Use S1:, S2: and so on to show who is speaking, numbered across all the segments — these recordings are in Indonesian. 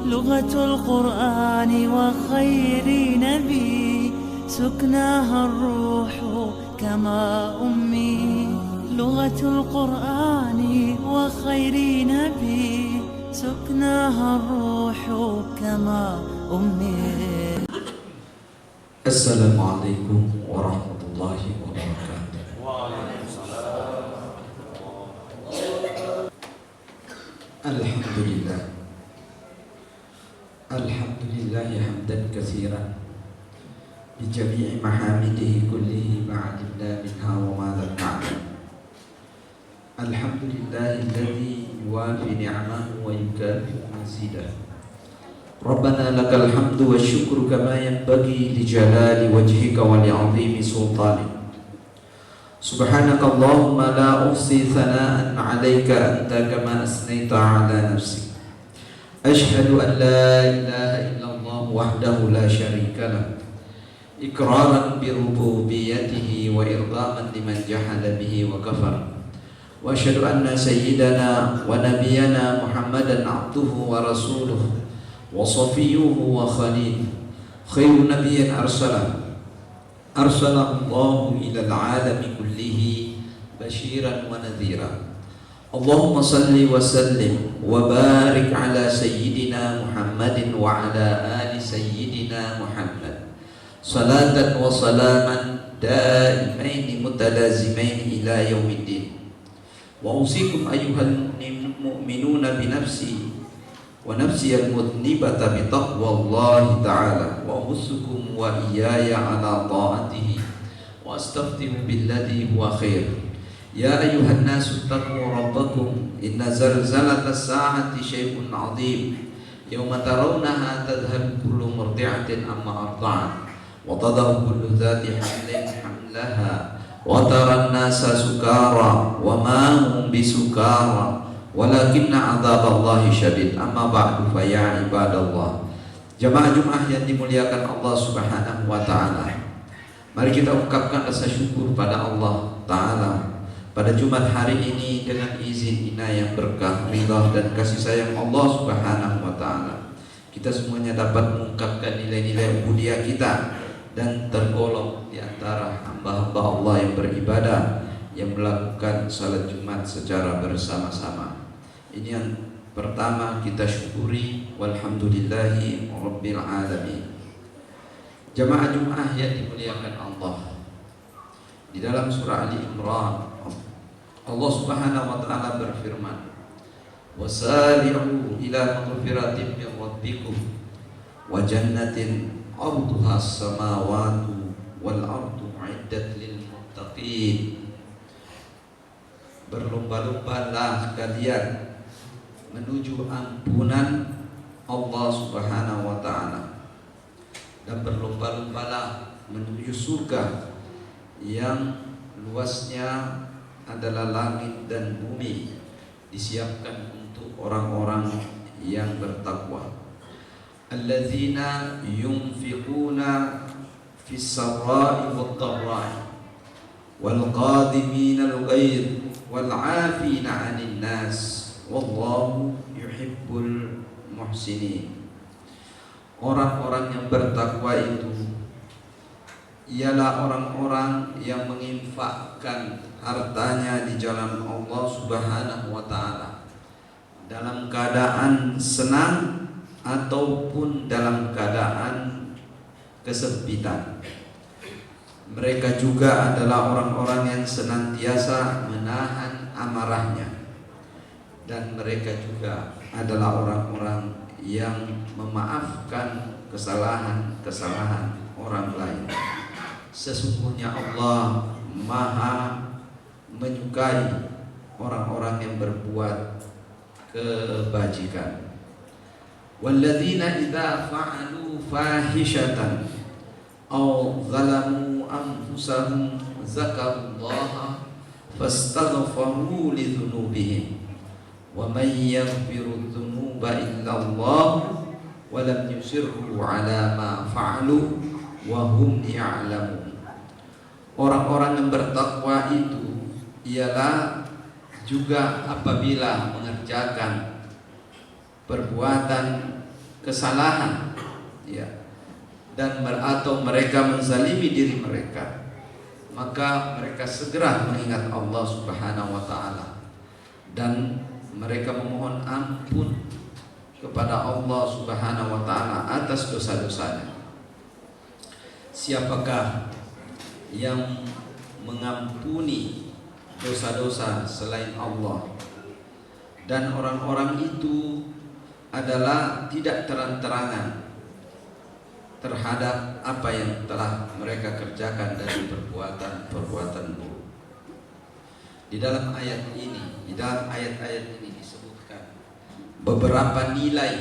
S1: لغة القرآن وخير نبي سكناها الروح كما أمي لغة القرآن وخير نبي سكناها الروح كما أمي.
S2: السلام عليكم ورحمة الله وبركاته. الحمد لله الحمد لله حمدا كثيرا بجميع محامده كله ما علمنا منها وما لم نعلم. الحمد لله الذي يوافي نعمه ويكافئ مزيده. ربنا لك الحمد والشكر كما ينبغي لجلال وجهك ولعظيم سلطانك. سبحانك اللهم لا أحصي ثناء عليك أنت كما أثنيت على نفسك. أشهد أن لا إله إلا الله وحده لا شريك له إقرارا بربوبيته وإرغاما لمن جحد به وكفر. وأشهد أن سيدنا ونبينا محمدا عبده ورسوله وصفيه وخليله خير نبي أرسله الله إلى العالم كله بشيرا ونذيرا. اللهم صل وسلم وبارك على سيدنا محمد وعلى آل سيدنا محمد صلاة وسلاما دائمين متلازمين إلى يوم الدين. وأوصيكم أيها المؤمنون بنفسي ونفسي المذنبة بتقوى الله تعالى، وأحثكم وإياي على طاعته، وأستفتح بالذي هو خير. يا أيها الناس اتقوا ربكم إن زلزلة الساعة شيء عظيم يوم ترونها تذهل كل مرضعة عما أرضعت وتضع كل ذات حمل حملها وترى الناس سكارى وما هم بسكارى ولكن عذاب Allah syadid. Amma ba'du fa ya ibadallah. Jamaah Jumat yang dimuliakan Allah Subhanahu wa taala. Mari kita ungkapkan rasa syukur pada Allah taala pada Jumat hari ini dengan izin inayah berkah ridha dan kasih sayang Allah Subhanahu wa taala. Kita semuanya dapat mengungkapkan nilai-nilai ubudiyah kita dan tergolong di antara hamba-hamba Allah yang beribadah yang melakukan salat Jumat secara bersama-sama. Ini yang pertama kita syukuri, walhamdulillahi rabbil alamin. Jamaah Jumat yang dimuliakan Allah, di dalam surah Ali Imran Allah Subhanahu wa taala berfirman, wasari'u ila maghfiratin min rabbikum wa jannatin 'arduha as-samawati wal ardu 'iddat lil muttaqin. Berlomba-lombalah kalian menuju ampunan Allah Subhanahu wa taala dan berlomba-lombalah menuju surga yang luasnya adalah langit dan bumi, disiapkan untuk orang-orang yang bertakwa. Alladzina yunfiquna fis sarra'i wad dharra'i wal qadimina al-ghaidh wal 'afina 'anil nas wallahu yuhibbul muhsinin. Orang-orang yang bertakwa itu ialah orang-orang yang menginfakkan hartanya di jalan Allah Subhanahu wa taala dalam keadaan senang ataupun dalam keadaan kesempitan. Mereka juga adalah orang-orang yang senantiasa menahan amarahnya, dan mereka juga adalah orang-orang yang memaafkan kesalahan-kesalahan orang lain. Sesungguhnya Allah Maha menyukai orang-orang yang berbuat kebajikan. Walladzina idza fa'alu fahishatan aw zalamu anfusahum zakarullaha fastaghfiru lidzunubihim wa may yaghfiru dzunuba illa Allah wa lam yusirru ala ma fa'alu wa hum ya'lamun. Orang-orang yang bertakwa itu ialah juga apabila mengerjakan perbuatan kesalahan, ya, dan atau mereka menzalimi diri mereka, maka mereka segera mengingat Allah Subhanahu wa taala dan mereka memohon ampun kepada Allah Subhanahu wa taala atas dosa-dosanya. Siapakah yang mengampuni dosa-dosa selain Allah? Dan orang-orang itu adalah tidak terang-terangan terhadap apa yang telah mereka kerjakan dari perbuatan-perbuatan buruk. Di dalam ayat ini, di dalam ayat-ayat ini disebutkan beberapa nilai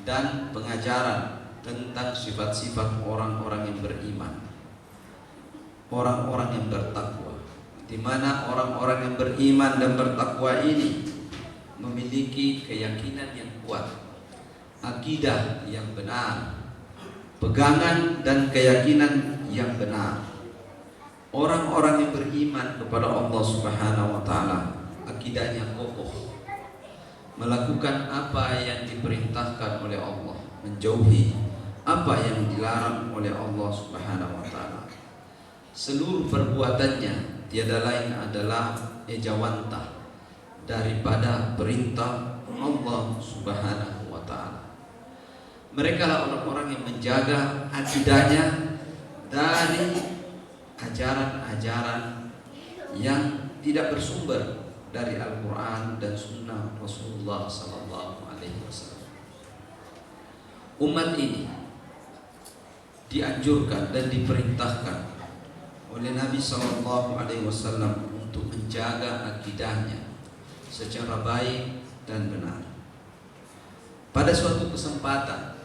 S2: dan pengajaran tentang sifat-sifat orang-orang yang beriman, orang-orang yang bertakwa, di mana orang-orang yang beriman dan bertakwa ini memiliki keyakinan yang kuat, akidah yang benar, pegangan dan keyakinan yang benar. Orang-orang yang beriman kepada Allah Subhanahu wa taala, akidahnya kokoh, melakukan apa yang diperintahkan oleh Allah, menjauhi apa yang dilarang oleh Allah Subhanahu wa taala. Seluruh perbuatannya tiada lain adalah ejawantah daripada perintah Allah Subhanahu wa taala. Mereka lah orang-orang yang menjaga akidahnya dari ajaran-ajaran yang tidak bersumber dari Al-Quran dan Sunnah Rasulullah Sallallahu Alaihi Wasallam. Umat ini dianjurkan dan diperintahkan oleh Nabi Sallallahu Alaihi Wasallam untuk menjaga akidahnya secara baik dan benar. Pada suatu kesempatan,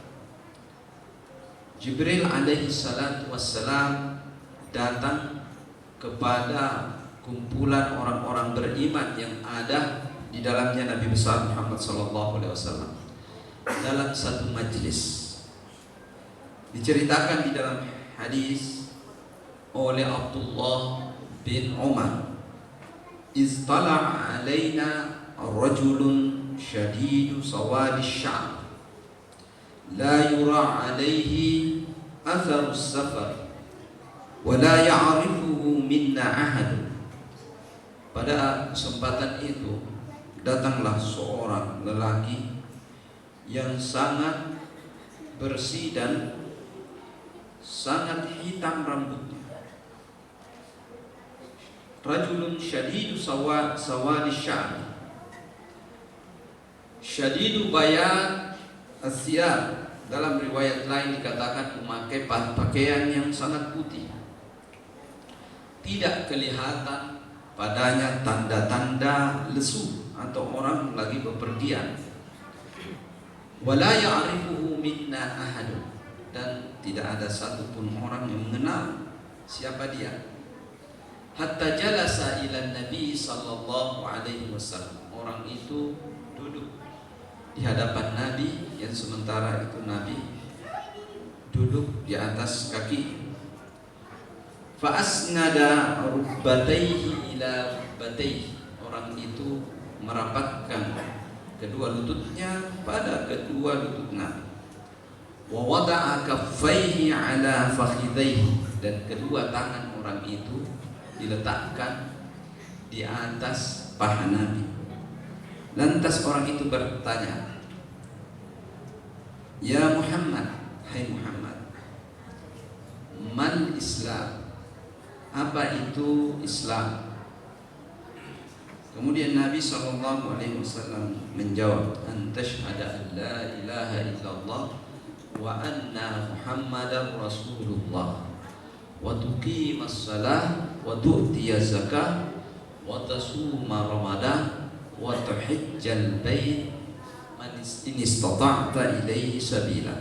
S2: Jibril alaihi salatu wassalam datang kepada kumpulan orang-orang beriman yang ada di dalamnya Nabi besar Muhammad sallallahu alaihi wasallam dalam satu majlis. Diceritakan di dalam hadis oleh Abdullah bin Umar, "Iztala'a alaina rajulun syadidu sawadis sya'b la yura alaihi atharus safar wa la ya'rifuhu minna ahad." Pada kesempatan itu datanglah seorang lelaki yang sangat bersih dan sangat hitam rambutnya. Rajulun syadidu sawadi sya'ri, syadidu bayat asyar. Dalam riwayat lain dikatakan memakai pakaian yang sangat putih, tidak kelihatan padanya tanda-tanda lesu atau orang lagi bepergian. Wala ya'rifuhu minna ahadun, dan tidak ada satupun orang yang mengenal siapa dia. Hatta jalasa ila Nabi sallallahu alaihi wasallam. Orang itu duduk di hadapan Nabi, yang sementara itu Nabi duduk di atas kaki. Fa asnada rukbatayhi ila rukbatayhi. Orang itu merapatkan kedua lututnya pada kedua lutut Nabi. Wa wada'a kaffaihi ala fakhidaihi, dan kedua tangan orang itu diletakkan di atas paha Nabi. Lantas orang itu bertanya, "Ya Muhammad, hai Muhammad, man Islam? Apa itu Islam?" Kemudian Nabi SAW menjawab, "An tashhada an la ilaha illallah wa anna Muhammadar Rasulullah wa tuqimas salah wa tu'tiyaz zakah wa tasuma ramadan wa tuhijjal bait man istata'ta ilaihi sabila."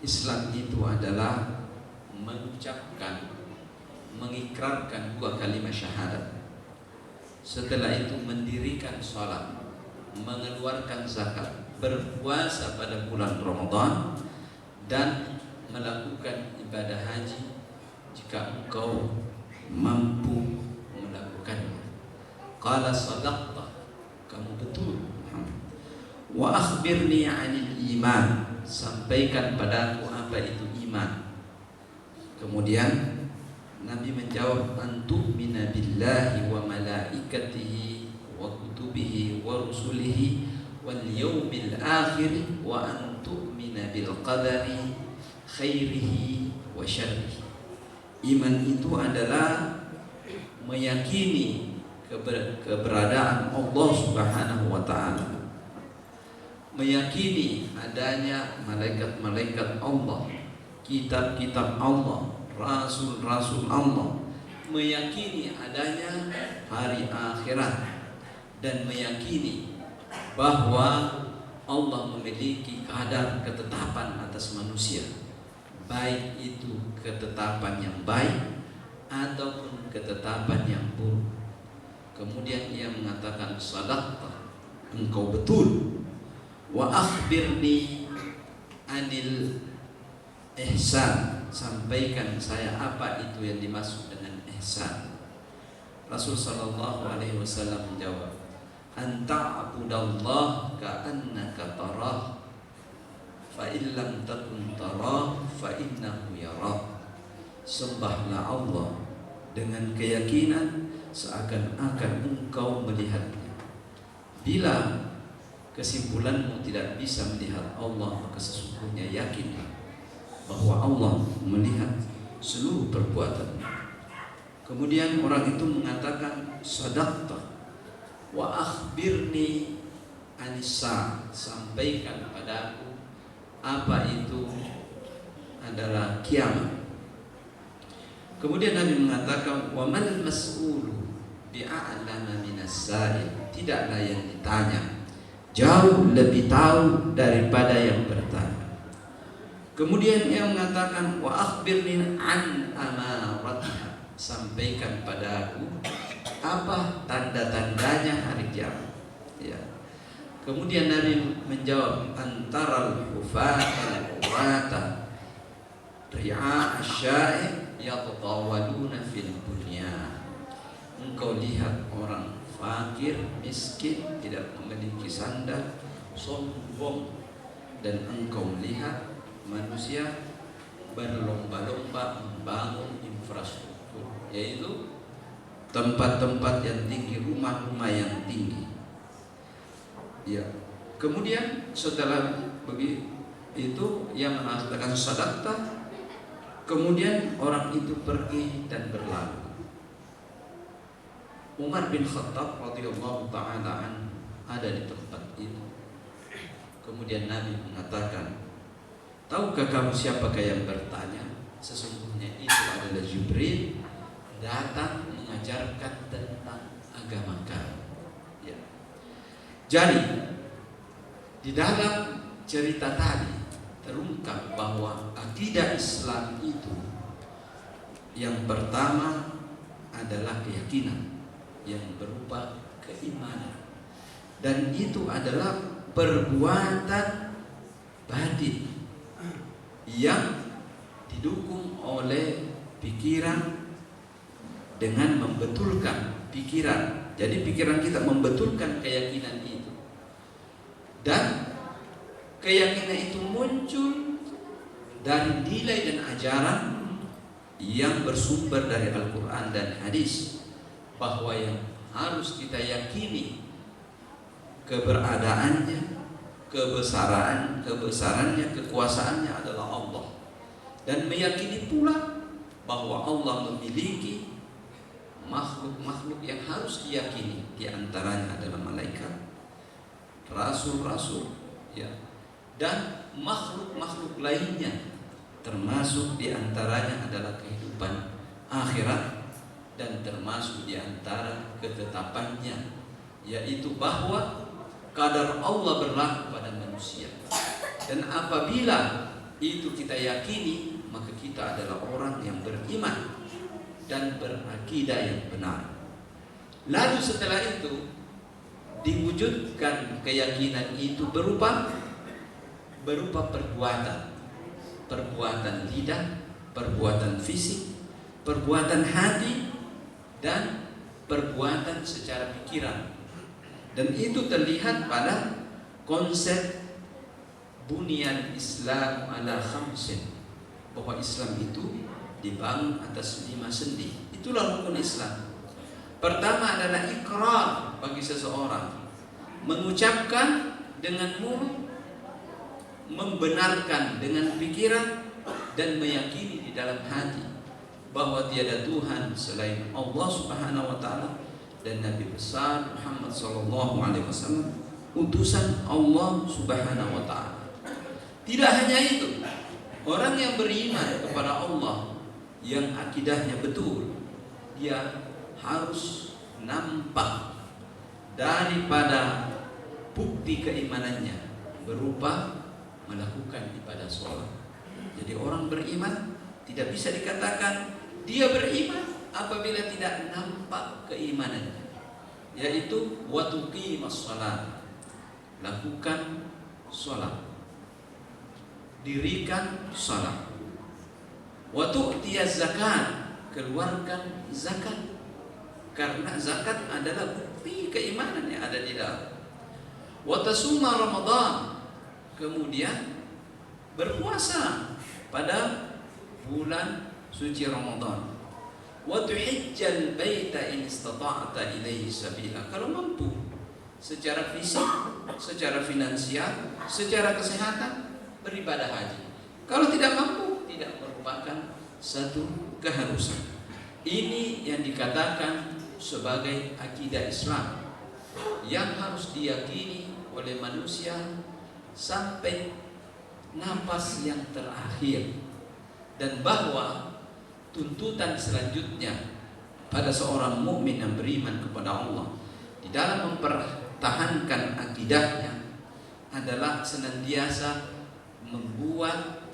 S2: Islam itu adalah mengucapkan, mengikrarkan dua kalimat syahadat. Setelah itu mendirikan salat, mengeluarkan zakat, berpuasa pada bulan Ramadan, dan melakukan ibadah haji jika engkau mampu melakukannya. Qala sadaqta, kamu betul Muhammad. Wa akhbirni 'anil iman, sampaikan padaku apa itu iman. Kemudian Nabi menjawab, antu'mina billahi wa malaikatihi wa kutubihi wa rusulihi wal yawmil akhir wa antu'mina bil qadari khairihi wa syarrihi. Iman itu adalah meyakini keberadaan Allah Subhanahu wa taala, meyakini adanya malaikat-malaikat Allah, kitab-kitab Allah, rasul-rasul Allah, meyakini adanya hari akhirat, dan meyakini bahwa Allah memiliki kadar ketetapan atas manusia, baik itu ketetapan yang baik ataupun ketetapan yang buruk. Kemudian ia mengatakan, sadaqta, engkau betul. Wa akhbirni anil ihsan, sampaikan saya apa itu yang dimaksud dengan ihsan. Rasul sallallahu alaihi wasallam menjawab, anta abudallah ka'annaka tarah fa illam takun tarah fa innahu yarah. Sembahlah Allah dengan keyakinan seakan-akan engkau melihatnya. Bila kesimpulanmu tidak bisa melihat Allah, maka sesungguhnya yakin bahwa Allah melihat seluruh perbuatan. Kemudian orang itu mengatakan, sadaqta wa akhbirni anisa, sampaikan padaku apa itu adalah kiamat. Kemudian Nabi mengatakan, wa mal mas'ulu bi'a'lama minas sa'il, tidaklah yang ditanya jauh lebih tahu daripada yang bertanya. Kemudian ia mengatakan, wa akhbirni an amaratiha, sampaikan padaku apa tanda-tandanya hari kiamat. Ya. Kemudian Nabi menjawab, antaral hufata al-urata ri'a asya'i yatawaluna fil bunyan. Engkau lihat orang fakir, miskin, tidak memiliki sandal, sombong, dan engkau melihat manusia berlomba-lomba membangun infrastruktur, yaitu tempat-tempat yang tinggi, rumah-rumah yang tinggi. Ya. Kemudian setelah begitu yang mengatakan sadaqta, kemudian orang itu pergi dan berlalu. Umar bin Khattab radhiyallahu taala anhu ada di tempat itu. Kemudian Nabi mengatakan, tahukah kamu siapakah yang bertanya? Sesungguhnya itu adalah Jibril, datang mengajarkan tentang agama kamu. Ya. Jadi di dalam cerita tadi terungkap bahwa akidah Islam itu yang pertama adalah keyakinan yang berupa keimanan, dan itu adalah perbuatan batin yang didukung oleh pikiran dengan membetulkan pikiran. Jadi pikiran kita membetulkan keyakinan itu, dan keyakinan itu muncul dari nilai dan ajaran yang bersumber dari Al-Quran dan hadis, bahwa yang harus kita yakini keberadaannya, kebesarannya, kekuasaannya adalah Allah, dan meyakini pula bahwa Allah memiliki makhluk-makhluk yang harus diyakini, di antaranya adalah malaikat, rasul-rasul, ya, dan makhluk-makhluk lainnya, termasuk di antaranya adalah kehidupan akhirat, dan termasuk di antara ketetapannya, yaitu bahwa kadar Allah berlaku pada manusia. Dan apabila itu kita yakini, maka kita adalah orang yang beriman dan berakidah yang benar. Lalu setelah itu diwujudkan keyakinan itu berupa perbuatan lidah, perbuatan fisik, perbuatan hati, dan perbuatan secara pikiran. Dan itu terlihat pada konsep Bunyan Islam ala khamsin, bahwa Islam itu dibangun atas 5 sendi. Itulah rukun Islam. Pertama adalah ikrar bagi seseorang, mengucapkan dengan mulut, membenarkan dengan pikiran, dan meyakini di dalam hati bahwa tiada Tuhan selain Allah Subhanahu wa taala dan Nabi besar Muhammad sallallahu alaihi wasallam utusan Allah Subhanahu wa taala. Tidak hanya itu, orang yang beriman kepada Allah, yang akidahnya betul, dia harus nampak daripada bukti keimanannya berupa melakukan ibadah sholat. Jadi orang beriman tidak bisa dikatakan dia beriman apabila tidak nampak keimanannya, yaitu wa tuqimas shalah, lakukan sholat, dirikan sholat, wa tu'tiyaz zakat, keluarkan zakat, karena zakat adalah bukti keimanan yang ada di dalam. Wa tasuma Ramadan, kemudian berpuasa pada bulan suci Ramadan. Wa tuhijjal baita in istata'ta ilaihi sabila, kalau mampu secara fisik, secara finansial, secara kesehatan, beribadah haji. Kalau tidak mampu, tidak merupakan satu keharusan. Ini yang dikatakan sebagai akidah Islam yang harus diyakini oleh manusia sampai nafas yang terakhir, dan bahwa tuntutan selanjutnya pada seorang mukmin yang beriman kepada Allah di dalam mempertahankan akidahnya adalah senantiasa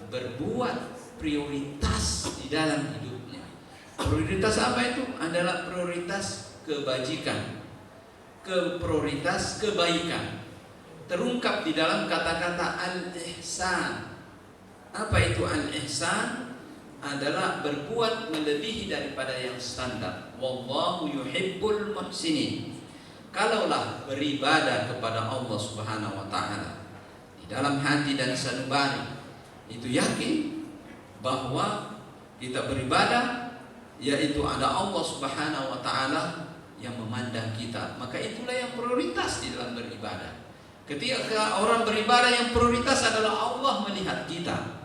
S2: berbuat prioritas di dalam hidupnya. Prioritas apa itu? Adalah prioritas kebajikan, prioritas kebaikan. Terungkap di dalam kata-kata al-ihsan. Apa itu al-ihsan? Adalah berbuat melebihi daripada yang standar. Wallahu yuhibbul muhsinin. Kalaulah beribadah kepada Allah Subhanahu wa taala di dalam hati dan sanubari, itu yakin bahwa kita beribadah yaitu ada Allah Subhanahu wa taala yang memandang kita, maka itulah yang prioritas di dalam beribadah. Ketika orang beribadah, yang prioritas adalah Allah melihat kita.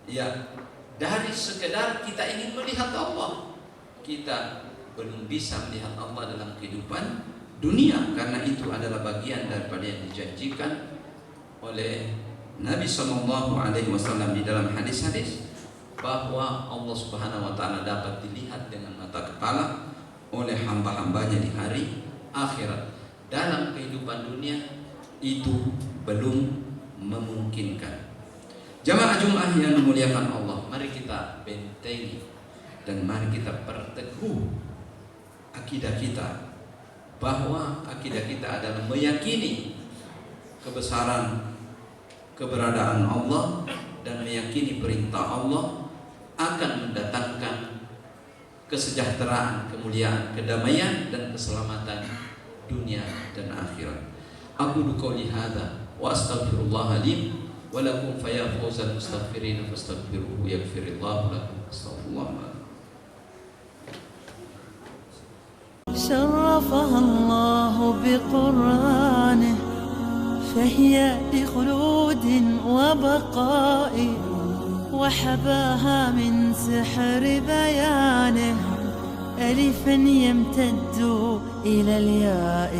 S2: Ya, dari sekedar kita ingin melihat Allah, kita belum bisa melihat Allah dalam kehidupan dunia, karena itu adalah bagian daripada yang dijanjikan oleh Nabi sallallahu alaihi wasallam di dalam hadis-hadis, bahwa Allah Subhanahu wa taala dapat dilihat dengan mata kepala oleh hamba-hambanya di hari akhirat. Dalam kehidupan dunia itu belum memungkinkan. Jamaah Jumat yang memuliakan Allah, mari kita bentengi dan mari kita perteguh akidah kita, bahwa akidah kita adalah meyakini kebesaran keberadaan Allah dan meyakini perintah Allah akan mendatangkan kesejahteraan, kemuliaan, kedamaian dan keselamatan dunia dan akhirat. Aqulu qouli hadza wa astaghfirullah li wa lakum fa ya fawzal mustaghfirin fastaghfiruhu yaghfirillahu lakum. Astaghfirullah.
S1: شرفها الله بقرآنه فهي لخلود وبقاء وحباها من سحر بيانه ألفا يمتد إلى الياء.